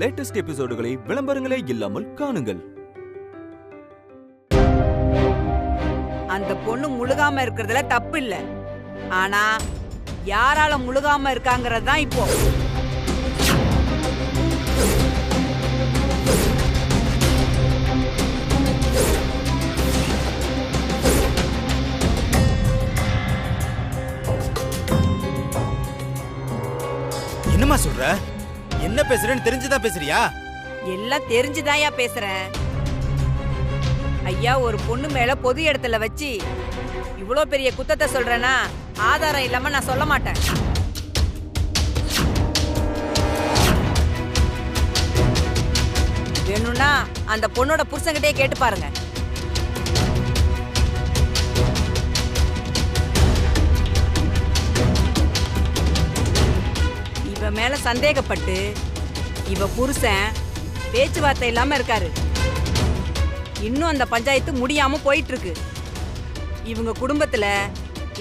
Latest எபிசோடுகளை விளம்பரங்களே இல்லாமல் காணுங்கள். அந்த பொண்ணு முழுகாம இருக்கிறதுல தப்பு இல்ல. ஆனா யாரால முழுகாம இருக்காங்கிறது தான் இப்போ. என்னமா சொல்ற? என்ன பேசுறேன்னு தெரிஞ்சுதான் பேசுறியா? எல்லாம் தெரிஞ்சுதாயா பேசுறேன். ஐயா, ஒரு பொண்ணு மேல பொது இடத்துல வச்சு இவ்வளோ பெரிய குத்தத்தை சொல்றேன்னா ஆதாரம் இல்லாம நான் சொல்ல மாட்டேன். வேணும்னா அந்த பொண்ணோட புருஷன்கிட்டே கேட்டு பாருங்க. இவ மேல சந்தேகப்பட்டு இவ புருஷன் பேச்சுவார்த்தை இல்லாம இருக்காரு. இன்னும் அந்த பஞ்சாயத்து முடியாம போயிட்டு இருக்கு. இவங்க குடும்பத்துல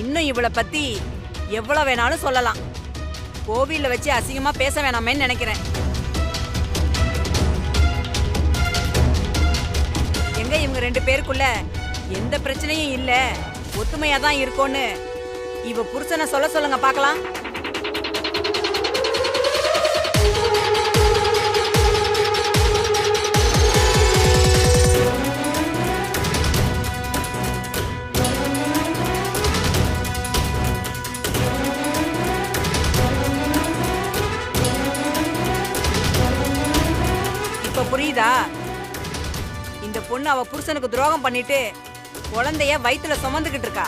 இன்னும் இவளை பத்தி எவ்வளவு வேணாலும் சொல்லலாம். கோவில்ல வச்சு அசிங்கமா பேச வேணாமேன்னு நினைக்கிறேன். எங்க இவங்க ரெண்டு பேருக்குள்ள எந்த பிரச்சனையும் இல்ல, ஒத்துமையா தான் இருக்கோன்னு இவ புருஷனை சொல்ல சொல்லுங்க பாக்கலாம். புரியுதா? இந்த பொண்ணு அவ புருஷனுக்கு துரோகம் பண்ணிட்டு குழந்தைய வயித்துல சுமந்துகிட்டு இருக்கா.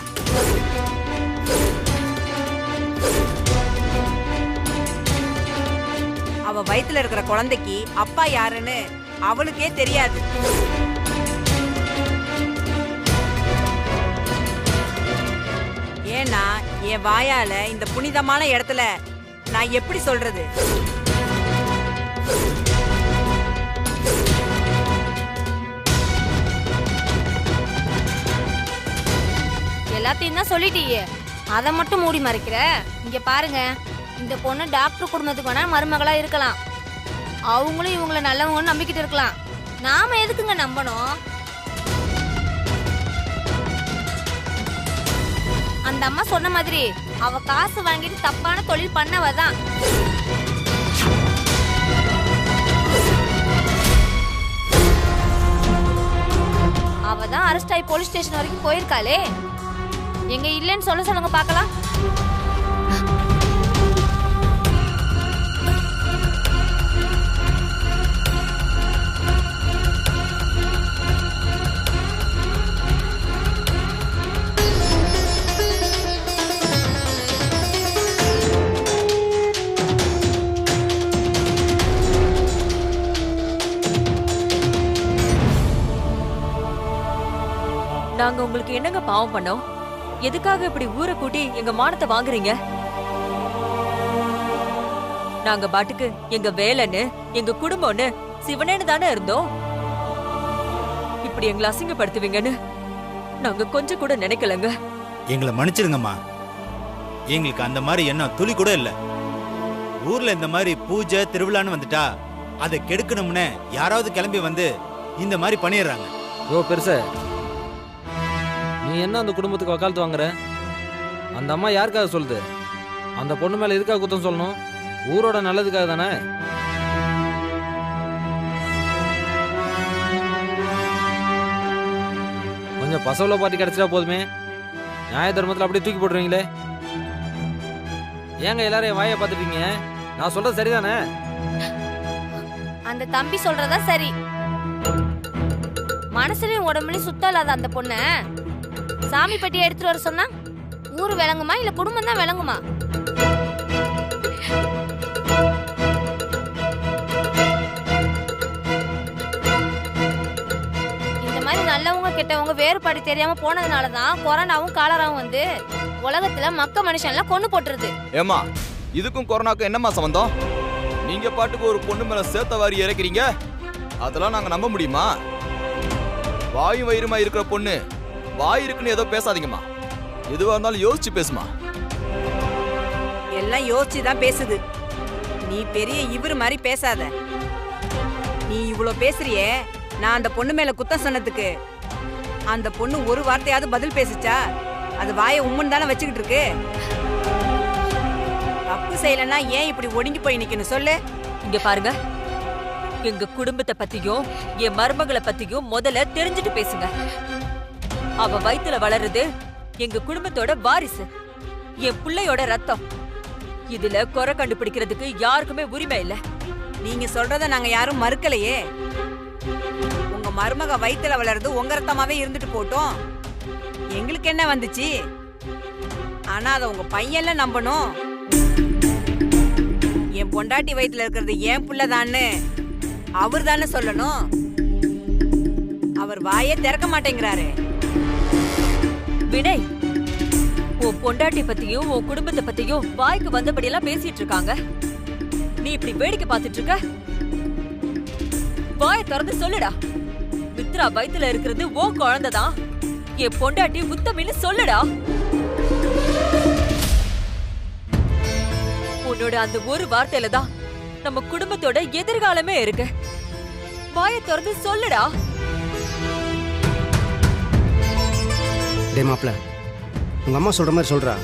அவ வயித்துல இருக்கிற குழந்தைக்கு அப்பா யாருன்னு அவளுக்கே தெரியாது. ஏன்னா என் வாயால இந்த புனிதமான இடத்துல நான் எப்படி சொல்றது? எல்லாத்தையும் தான் சொல்லிட்டீயே, அதை மட்டும் மூடி மறைக்கிற. இங்க பாருங்க, இந்த பொண்ணு டாக்டர் குடும்பத்துக்கு வேணா மருமகளா இருக்கலாம். அவங்களும் இவங்களை நல்லவங்கன்னு நம்பிக்கிட்டு இருக்கலாம். நாம எதுக்குங்க நம்பணும்? அந்த அம்மா சொன்ன மாதிரி அவ காசு வாங்கிட்டு தப்பான தொழில் பண்ணவதான். அவதான் அரெஸ்ட் ஆகி போலீஸ் ஸ்டேஷன் வரைக்கும் போயிருக்காளே. எங்க இல்லன்னு சொல்ல சொல்லுங்க பார்க்கலாம். நாங்க உங்களுக்கு என்னங்க பாவம் பண்ணோம்? எதுக்காக இப்படி ஊரை கூட்டி எங்க மானத்தை வாங்குறீங்க? நாங்க பாட்டுக்கு எங்க வேலைன்னு எங்க குடும்பம்னு சிவனேன்னு தானே இருந்தோம். இப்படி எங்களை அசிங்கப்படுத்துவீங்கன்னு நாங்க கொஞ்சம் கூட நினைக்கலங்க. எங்களை மன்னிச்சிருங்கம்மா. எங்களுக்கு அந்த மாதிரி எண்ணம் துளி கூட இல்ல. ஊர்ல இந்த மாதிரி பூஜை திருவிழான்னு வந்துட்டா அதை கெடுக்கணும்னு யாராவது கிளம்பி வந்து இந்த மாதிரி பண்ணிடுறாங்க. ஓ பெருச, நீ என்ன அந்த குடும்பத்துக்கு வக்காலத்து வாங்குற? அந்த அம்மா யாருக்காக சொல்லுது? அந்த பொண்ணு மேல எதுக்காக குத்தம் சொல்லணும்? ஊரோட நல்லதுக்காக தானே. கொஞ்சம் பசவல பாட்டி கிடைச்சிட்டா போதுமே, நியாய தர்மத்தில் அப்படியே தூக்கி போட்டுருவீங்களே. ஏங்க எல்லாரையும் வாயை பார்த்துட்டீங்க? நான் சொல்றது சரிதானே? அந்த தம்பி சொல்றதா சரி. மனசுலயும் உடம்புலயும் சுத்தம் இல்லாத அந்த பொண்ண சாமி பெட்டியை எடுத்துட்டு வர சொன்னா ஊரு விளங்குமா இல்ல குடும்பம் தான் விளங்குமா? இந்த மாதிரி நல்லவங்க கெட்டவங்க வேறுபாடு தெரியாம போனதுனாலதான் கொரோனாவும் காலராவும் வந்து உலகத்துல மக்க மனுஷன்லாம் கொண்டு போட்டுருது. ஏமா, இதுக்கும் கொரோனாக்கும் என்னமா சம்பந்தம்? நீங்க பாட்டுக்கு ஒரு பொண்ணு மேல சேத்த வாரி இறக்கிறீங்க. அதெல்லாம் நாங்க நம்ப முடியுமா? வாயும் வயிறுமா இருக்கிற பொண்ணு வாய் இருக்குன்னு ஏதோ பேசாதீங்கம்மா. எதுவா இருந்தாலும் யோசிச்சு பேசுமா. எல்லாம் யோசிச்சுதான் பேசுது. நீ பெரிய இவரு மாதிரி பேசாத. நீ இவ்ளோ பேசுறியே, நான் அந்த பொண்ணு மேல குத்தம் சொன்னதுக்கு அந்த பொண்ணு ஒரு வார்த்தையாவது பதில் பேசுச்சா? அது வாயை உம்முன்னு தானே வச்சுக்கிட்டு இருக்கு. தப்பு செய்யலன்னா ஏன் இப்படி ஒடுங்கி போய் நிக்கணும் சொல்லு? இங்க பாருங்க, எங்க குடும்பத்தை பத்தியும் என் மருமகளை பத்தியும் முதல்ல தெரிஞ்சுட்டு பேசுங்க. அவ வயித்துல வளருது எங்க குடும்பத்தோட வாரிசு, என் பிள்ளையோட ரத்தம். இதுல குறை கண்டுபிடிக்கிறதுக்கு யாருக்குமே உரிமை இல்ல. நீங்க சொல்றத நாங்க யாரும் மறுக்கலையே. உங்க மருமக வயித்துல வளருது உங்க ரத்தமாவே இருந்துட்டு போட்டோம், எங்களுக்கு என்ன வந்துச்சு? ஆனா அத உங்க பையன்ல நம்பணும். என் பொண்டாட்டி வயித்துல இருக்கிறது ஏன் புள்ளதான்னு அவர் தானே சொல்லணும். அவர் வாயே திறக்க மாட்டேங்கிறாரு. வினய், உன் பொண்டாட்டி பத்தியும் உன் குடும்பத்தை பத்தியும் வாய்க்கு வந்தபடி எல்லாம் பேசிட்டு இருக்காங்க. நீ இப்படி வேடிக்கை பார்த்துட்டு இருக்க? வாயை திறந்து சொல்லுடா. மித்ரா வயித்துல இருக்கிறது உன் குழந்தைதான், என் பொண்டாட்டி உத்தமின்னு சொல்லுடா. உன்னோட அந்த ஒரு வார்த்தையில தான் நம்ம குடும்பத்தோட எதிர்காலமே இருக்கு. வாயை திறந்து சொல்லுடா. டே மாப்ள, உங்க அம்மா சொல்ற மாதிரி சொல்றா.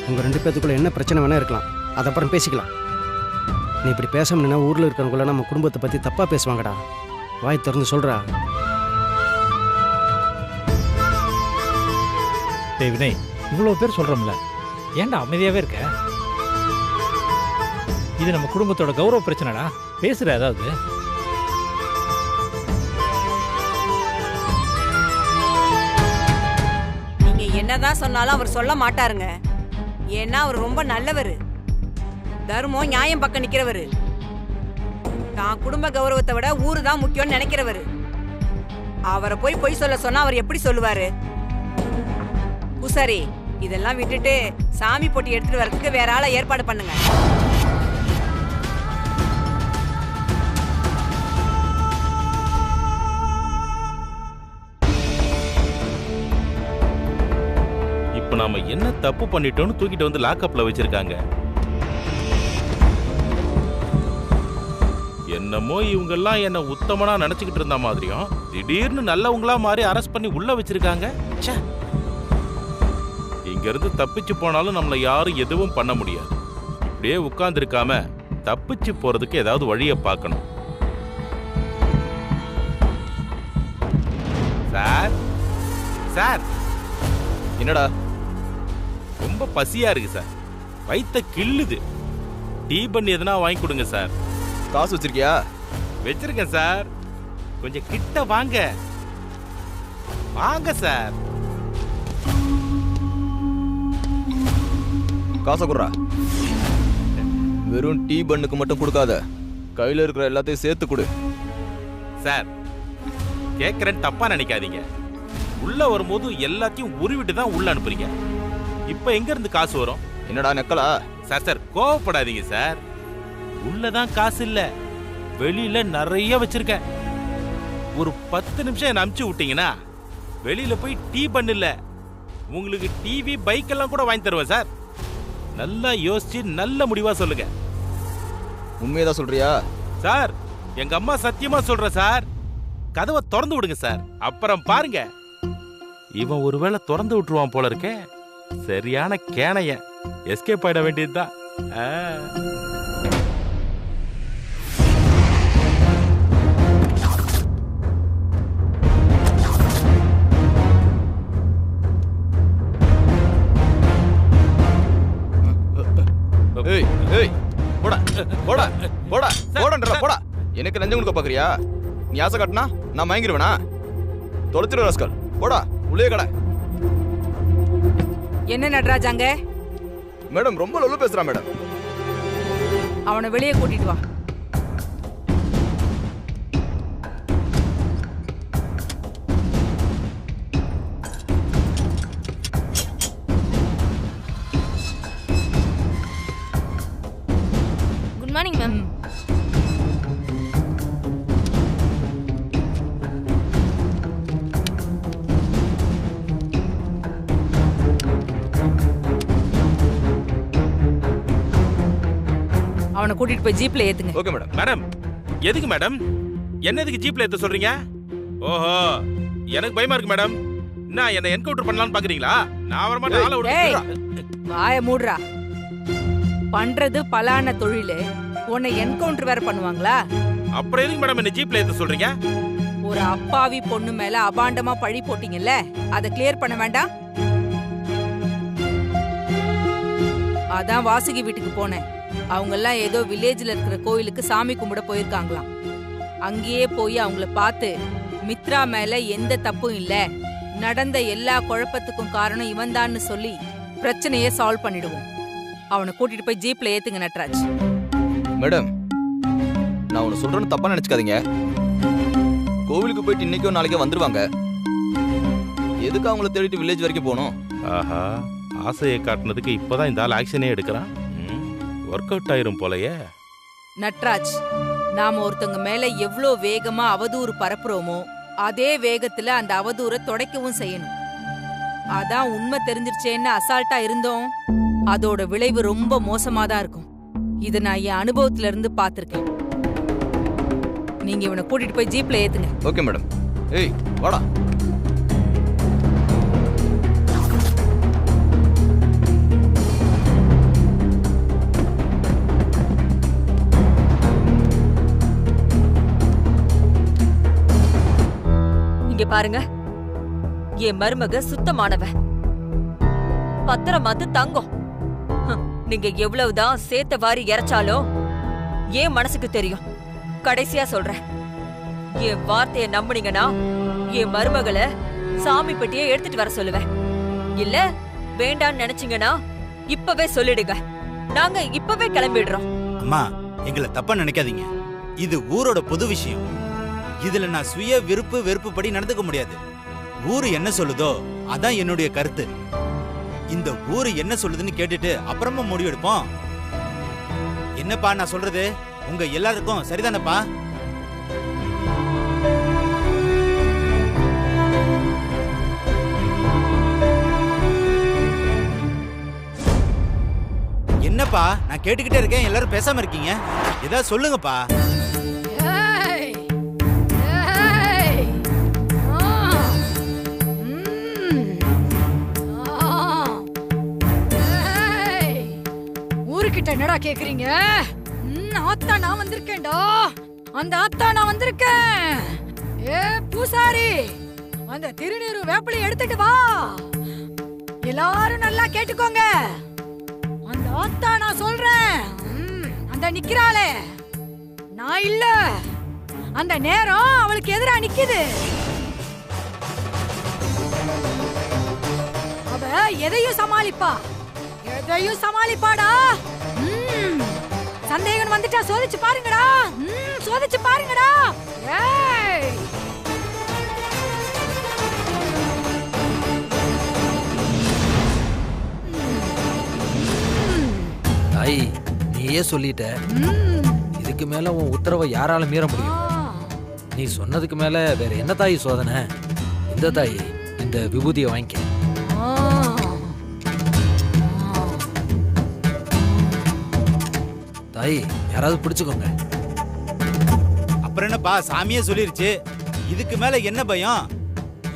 உங்க 2 பேத்துக்குள்ள என்ன பிரச்சனை வேணா இருக்கலாம், அது அப்புறம் பேசிக்கலாம். நீ இப்படி பேசணும்னா ஊர்ல இருக்கிறவங்கள நம்ம குடும்பத்தை பத்தி தப்பா பேசுவாங்கடா. வாய் திறந்து சொல்றா. டேய் வினய், இவ்வளோ பேர் சொல்றோம்ல, ஏன்டா அமைதியாவே இருக்க? இது நம்ம குடும்பத்தோட கௌரவ பிரச்சனைடா. பேசுற ஏதாவது. நீங்க என்னதான் சொன்னாலும் அவர் சொல்ல மாட்டாருங்க. ஏன்னா அவர் ரொம்ப நல்லவரு, தர்மம் நியாயம் பக்கம் நிக்கிறவரு, தான் குடும்ப கௌரவத்தை விட ஊரு தான் முக்கியம்னு நினைக்கிறவரு. அவரை போய் பொய் சொல்ல சொன்னா அவர் எப்படி சொல்லுவாரு? பூசாரி, இதெல்லாம் விட்டுட்டு சாமி போட்டி எடுத்துட்டு வரதுக்கு வேற ஆளை ஏற்பாடு பண்ணுங்க. இப்ப நாம என்ன தப்பு பண்ணிட்டோம்னு தூக்கிட்டு வந்து லாக்அப்ல வச்சிருக்காங்க. என்னமோ இவங்க எல்லாம் என்ன உத்தமனா நினைச்சுக்கிட்டு இருந்த மாதிரியும் திடீர்னு நல்லவங்களா மாறி அரெஸ்ட் பண்ணி உள்ள வச்சிருக்காங்க. இங்க இருந்து தப்பிச்சு போனாலும் நம்மள யாரும் எதுவும் பண்ண முடியாது. இப்படியே உட்கார்ந்து இருக்காம தப்பிச்சு போறதுக்கு ஏதாவது வழியை பார்க்கணும். சார் சார், என்னடா? ரொம்ப பசியா இருக்கு சார், வயித்த கிள்ளுது. டீ பண்ணி எதுனா வாங்கி கொடுங்க சார். காசு வச்சிருக்கியா? வச்சிருக்கேன் சார், கொஞ்சம் கிட்ட வாங்க. வாங்க சார். காசை குடுறா. வெறும் டீ பண்ணுக்கு மட்டும் கொடுக்காத, கையில இருக்கிற எல்லாத்தையும் சேர்த்து கொடு. சார், கேட்கறேன்னு தப்பா நினைக்காதீங்க. உள்ள வரும்போது எல்லாத்தையும் உருவிட்டு தான் உள்ள அனுப்புறீங்க. இப்ப எங்க இருந்து காசு வரும்? என்னடா நக்கலா? சார் சார், கோவப்படாதீங்க சார். உள்ளதான் காசு இல்ல, வெளியில நிறைய வச்சிருக்கேன். ஒரு 10 நிமிஷம் என்ன அனுப்பிச்சு விட்டீங்கன்னா வெளியில போய் டீ பண்ணல, உங்களுக்கு டிவி பைக் எல்லாம் கூட வாங்கி தருவேன் சார். நல்லா யோசிச்சு நல்ல முடிவா சொல்லுங்க. உண்மையதான் சொல்றியா? சார், எங்க அம்மா சத்தியமா சொல்ற சார். கதவை திறந்து விடுங்க சார், அப்புறம் பாருங்க. இவன் ஒருவேளை திறந்து விட்டுருவான் போல இருக்கே. சரியான கேனைய, எஸ்கேப் ஆயிட வேண்டியதுதான். ஏய் ஏய், போடா போடா போடா போடா போடா. எனக்கு லஞ்சம் கொடுக்க பாக்குறியா? நீ ஆசை காட்டினா நான் மயங்கிருவேனா? தொலைச்சிரு ராஸ்கல், போடா உள்ளே கடை. என்ன நடராஜாங்க? மேடம் ரொம்ப லொல்லு பேசுறான் மேடம். அவனை வெளியே கூட்டிட்டு வா. Good morning ma'am. அவனை அவனை கூட்டிட்டு போய் ஜீப்ல ஏத்துங்க. Okay madam. மேடம் எதுக்கு மேடம் என்ன எதுக்கு ஜீப்ல ஏத்த சொல்றீங்க? ஓஹோ எனக்கு பயமா இருக்கு மேடம். என்ன என்கவுண்டர் பண்ணலாம்னு பாக்குறீங்களா? நான் வர மாட்டேன். ஆளை விடுங்க. வாய மூடுறா. பண்றது பலான தொழிலு, உன்னை என்கவுண்டர் வேற பண்ணுவாங்களா? அப்புறம் எதுக்கு மேடம் என்ன ஜீப்ல ஏத்த சொல்றீங்க? ஒரு அப்பாவி பொண்ணு மேல அபாண்டமா பழி போட்டீங்கல்ல, அதை கிளியர் பண்ண வேண்டாம்? அதான் வாசுகி வீட்டுக்கு போனேன். அவங்க எல்லாம் ஏதோ வில்லேஜ்ல இருக்கிற கோயிலுக்கு சாமி கும்பிட போயிருக்காங்களாம். அங்கேயே போய் அவங்கள பார்த்து மித்ரா மேல எந்த தப்பும் இல்ல, நடந்த எல்லா குழப்பத்துக்கும் காரணம் இவன்தான்னு சொல்லி பிரச்சனையே சால்வ் பண்ணிடுவோம். அவனை கூட்டிட்டு போய் ஜீப்ல ஏத்துங்க நட்ராஜ். மேடம் நான் ஒன்னு சொல்றேன்னு தப்பா நினைச்சுக்காதீங்க. கோவிலுக்கு போயிட்டு இன்னைக்கோ நாளைக்கோ வந்துருவாங்க. எதுக்கு அவங்கள தேடிட்டு வில்லேஜ் வரைக்கும் போகணும்? ஆஹா ஆசையை காட்டினதுக்கு இப்பதான் இந்த ஆள் ஆக்ஷனே எடுக்கிறான். ஒர்க் அவுட் ஆயிரும் போலயே. நட்ராஜ், நாம ஒருத்தங்க மேல எவ்ளோ வேகமா அவதூறு பரப்புறோமோ அதே வேகத்துல அந்த அவதூறை தொடைக்கவும் செய்யணும். அதான் உண்மை தெரிஞ்சிருச்சேன்னு அசால்ட்டா இருந்தோம், அதோட விளைவு ரொம்ப மோசமா தான் இருக்கும். இத நான் என் அனுபவத்துல இருந்து பாத்திருக்கேன். நீங்க இவனை கூட்டிட்டு போய் ஜீப்ல ஏத்துங்க. Okay madam. ஏய் வாடா. இங்க பாருங்க, என் மருமக சுத்தமானவ, பத்திரமாத்து தங்கம். நீங்க எவ்வளவுதான் சேத்த வாரி இறைச்சாலும் என் மனசுக்கு தெரியும். கடைசியா சொல்றேன், என் வார்த்தைய நம்புனீங்கன்னா என் மருமகளை சாமி பெட்டியை எடுத்துட்டு வர சொல்லுவேன். இல்ல வேண்டான்னு நினைச்சீங்கன்னா இப்பவே சொல்லிடுங்க, நாங்க இப்பவே கிளம்பிடுறோம். அம்மா எங்களை தப்பா நினைக்காதீங்க. இது ஊரோட பொது விஷயம். இதுல நான் சுய விருப்பு வெறுப்புப்படி நடந்துக்க முடியாது. ஊரு என்ன சொல்லுதோ அதான் என்னுடைய கருத்து. இந்த ஊரு என்ன சொல்லுதுன்னு கேட்டுட்டு அப்புறமா முடிவெடுப்போம். என்னப்பா நான் சொல்றது உங்க எல்லாருக்கும் சரிதானப்பா? என்னப்பா நான் கேட்டுக்கிட்டே இருக்கேன், எல்லாரும் பேசாம இருக்கீங்க. ஏதாவது சொல்லுங்கப்பா. ஊருக்கிட்ட என்னடா கேக்குறீங்க? ஆத்தா நான் வந்திருக்கேன்டா. அந்த ஆத்தா நான் வந்திருக்கேன். ஏ பூசாரி, அந்த திருநீரு வேப்பிலை எடுத்துட்டு வா. எல்லாரும் நல்லா கேட்டுக்கோங்க. அந்த ஆத்தா நான் சொல்றேன், அந்த நிக்கிறாளே நான் இல்ல, அந்த நேரம் அவளுக்கு எதிரா நிக்குது. அவ எதையும் சமாளிப்பா, எதையும் சமாளிப்பாடா. சந்தேகம் வந்துட்டா சோதிச்சு பாருங்கடா, சோதிச்சு பாருங்கடா. ஏய் தாய், நீயே சொல்லிட்ட, இதுக்கு மேல உன் உத்தரவை யாரால மீற முடியும்? நீ சொன்னதுக்கு மேல வேற என்ன தாய் சோதனை? இந்த தாய், இந்த விபூதியை வாங்கிக்க. தாய், யாராவது பிடிச்சுக்கோங்க. அப்புறம் என்னப்பா, சாமியே சொல்லிருச்சு, இதுக்கு மேல என்ன பயம்?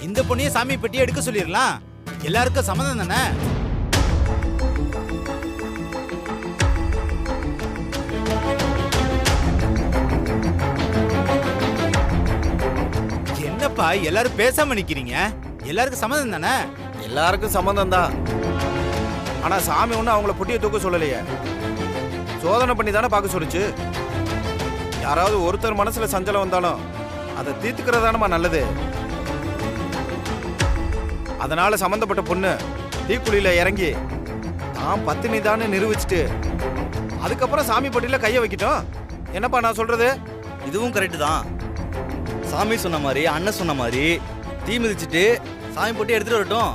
இந்த பொண்ணையே சாமி பெட்டியே எடுக்க சொல்லிடலாம். எல்லாருக்கும் சம்மதம் தானே? என்னப்பா எல்லாரும் பேசாம நிக்கிறீங்க? எல்லாருக்கும் சம்மதம் தானே? எல்லாருக்கும் சம்மதம் தான். ஆனா சாமி ஒண்ணு அவங்கள பொட்டியை தூக்க சொல்லலையே, சோதனை பண்ணி தானே பார்க்க சொல்லுச்சு. யாராவது ஒருத்தர் மனசுல சஞ்சலம் வந்தாலும் அதை தீர்த்துக்கிறதானமா நல்லது. அதனால சம்பந்தப்பட்ட பொண்ணு தீக்குழியில இறங்கி தான் பத்தினி தானே நிரூபிச்சுட்டு அதுக்கப்புறம் சாமி பொட்டியில கைய வைக்கிட்டோம். என்னப்பா நான் சொல்றது? இதுவும் கரெக்டு தான். சாமி சொன்ன மாதிரி, அண்ணன் சொன்ன மாதிரி தீ மிதிச்சுட்டு சாமி பொட்டி எடுத்துட்டு வரட்டும்.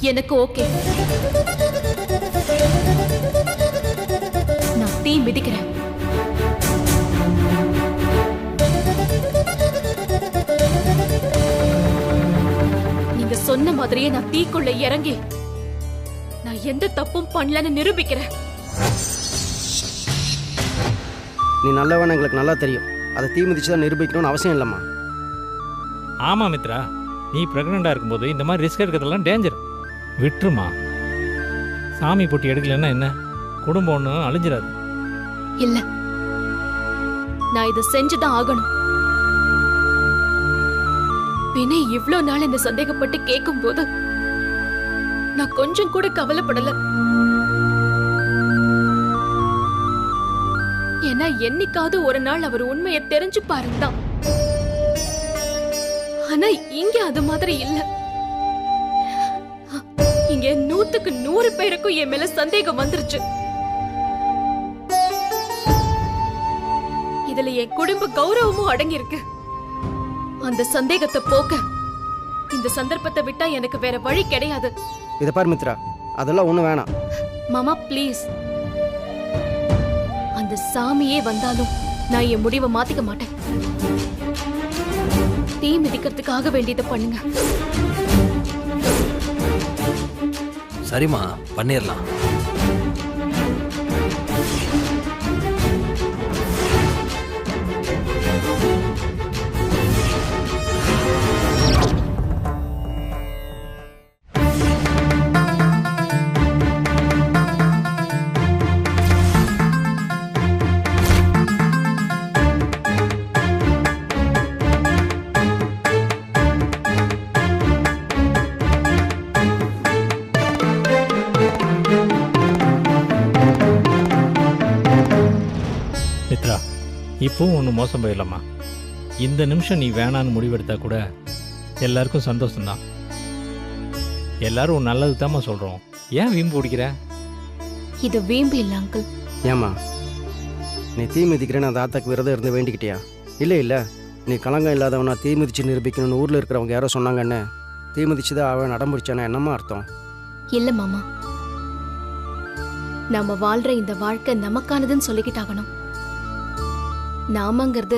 எனக்கு ஓகே. நான் தீ மிதிக்கிறேன். மாதிரியே நான் தீக்குள்ள இறங்கி நான் எந்த தப்பும் பண்ணலன்னு நிரூபிக்கிறேன். நீ நல்லவன் எங்களுக்கு நல்லா தெரியும். அதை தீ மிதிச்சு தான் நிரூபிக்கணும்னு அவசியம் இல்லைம்மா. ஆமா மித்ரா, நீ பிரெக்னெண்டா இருக்கும்போது இந்த மாதிரி ரிஸ்க் எடுக்கிறதெல்லாம் டேஞ்சர். விட்டுருமா. சாமி போட்டி எடுக்கலன்னா என்ன, குடும்பம் ஒன்றும் அழிஞ்சிடாது. இல்ல, நான் இதை செஞ்சுதான் ஆகணும். வினய் இவ்ளோ நாள் இந்த சந்தேகப்பட்டு கேட்கும் போது நான் கொஞ்சம் கூட கவலைப்படல. ஏன்னா என்னைக்காவது ஒரு நாள் அவர் உண்மையை தெரிஞ்சு பாருந்தான். ஆனா இங்க அது மாதிரி இல்ல. இங்க 100க்கு 100 பேருக்கும் என் மேல சந்தேகம் வந்துருச்சு. இதுல என் குடும்ப கௌரவமும் அடங்கி இருக்கு. அந்த சந்தேகத்தை போக்க இந்த சந்தர்ப்பத்தை விட்டா எனக்கு வேற வழி கிடையாது. இதை பாரு மித்ரா, அதெல்லாம் ஒண்ணு வேணாம். மாமா ப்ளீஸ், அந்த சாமியே வந்தாலும் நான் என் முடிவை மாத்திக்க மாட்டேன். தீ மிதிக்கிறதுக்காக வேண்டியதை பண்ணுங்க. சரிம்மா, பண்ணிடலாம். மித்ரா, இப்பவும் ஒன்றும் மோசம் போயிடலாமா. இந்த நிமிஷம் நீ வேணான்னு முடிவெடுத்தா கூட எல்லாருக்கும் சந்தோஷம்தான். எல்லாரும் ஒரு நல்லது தாம்மா சொல்கிறோம். ஏன் வீம்பு பிடிக்கிற? இது வீம்பு இல்லை அங்கிள். ஏம்மா, நீ தீ மிதிக்கிறேன்னு அந்த ஆத்தாக்கு விரதம் இருந்து வேண்டிக்கிட்டியா? இல்லை இல்லை, நீ கலங்கம் இல்லாதவனா தீ மிதிச்சு நிரூபிக்கணும்னு ஊரில் இருக்கிறவங்க யாரோ சொன்னாங்கன்னு தீ மிதிச்சுதான் அவன் அடம்பிடிச்சானா என்னம்மா அர்த்தம்? இல்ல மாமா, நாம வாழ்ற இந்த வாழ்க்கை நமக்கானதுன்னு சொல்லிக்கிட்டாகணும். நாமங்கிறது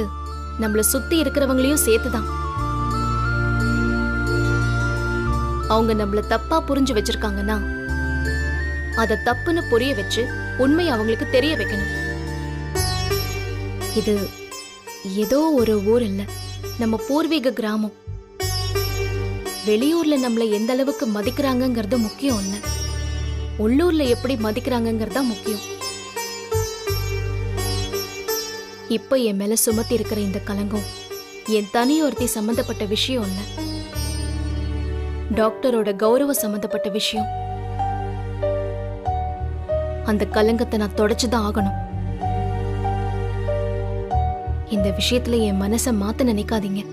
நம்மள சுத்தி இருக்கிறவங்களையும் சேர்த்துதான். அவங்க நம்மள தப்பா புரிஞ்சு வச்சிருக்காங்கன்னா அத தப்புன்னு புரிய வச்சு உண்மை அவங்களுக்கு தெரிய வைக்கணும். இது ஏதோ ஒரு ஊர் இல்ல, நம்ம பூர்வீக கிராமம். வெளியூர்ல நம்மள எந்த அளவுக்கு மதிக்கிறாங்கங்கிறது முக்கியம் இல்ல, உள்ளூர்ல எப்படி மதிக்கிறாங்கங்கிறது தான் முக்கியம். இப்ப என் மேல சுமத்தி இருக்கிற இந்த கலங்கம் என் தனியொருத்தி சம்பந்தப்பட்ட விஷயம் இல்ல, டாக்டரோட கௌரவ சம்பந்தப்பட்ட விஷயம். அந்த கலங்கத்தை நான் தொடச்சுதான் ஆகணும். இந்த விஷயத்துல என் மனசை மாத்த நினைக்காதீங்க.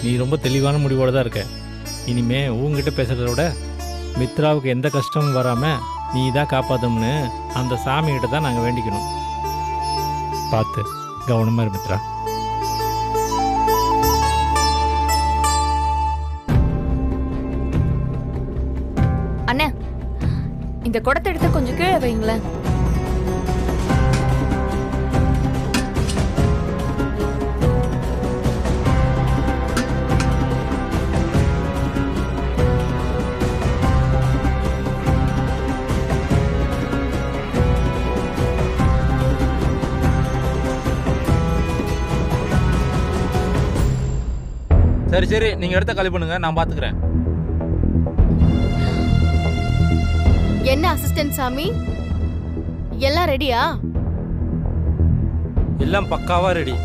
நீ ரொம்ப தெளிவான முடிவோட தான் இருக்க. இனிமே உங்ககிட்ட பேசுறத விட மித்ராவுக்கு எந்த கஷ்டமும் வராம நீ தான் காப்பாத்தணும்னு அந்த சாமிகிட்ட தான் நாங்கள் வேண்டிக்கணும். பார்த்து கவனமா இரு மித்ரா. அண்ணா, இந்த குடத்தை எடுத்து கொஞ்சம் கீழே வைங்களேன். சரி சரி, நீங்க இடத்த காலி பண்ணுங்க, நான் பாத்துக்கிறேன். என்ன அசிஸ்டன்ட் சாமி, எல்லாம் ரெடியா? எல்லாம் பக்காவா ரெடி.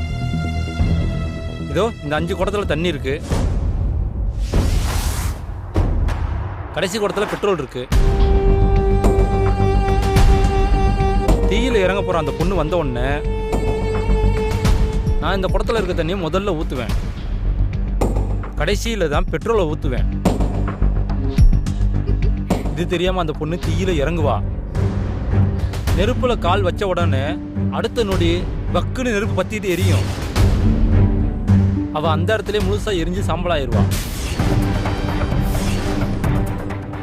இதோ இந்த 5 குடத்துல தண்ணி இருக்கு, கடைசி குடத்துல பெட்ரோல் இருக்கு. தீயில இறங்க போற அந்த பொண்ணு வந்த உடனே நான் இந்த குடத்துல இருக்க தண்ணியை முதல்ல ஊத்துவேன், கடைசியில தான் பெட்ரோலை ஊத்துவேன். இது தெரியாம அந்த பொண்ணு தீயில இறங்குவா. நெருப்புல கால் வச்ச உடனே அடுத்த நொடி பக்குன்னு நெருப்பு பத்திட்டு எரியும். அவ அந்த இடத்துல முழுசா எரிஞ்சு சாம்பலாயிருவா.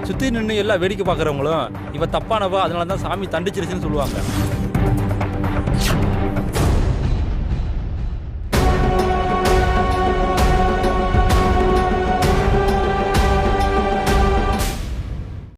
சுத்தி நின்று எல்லாம் வேடிக்கை பார்க்கறவங்களும் இவ தப்பானவா, அதனாலதான் சாமி தண்டிச்சிருச்சுன்னு சொல்லுவாங்க.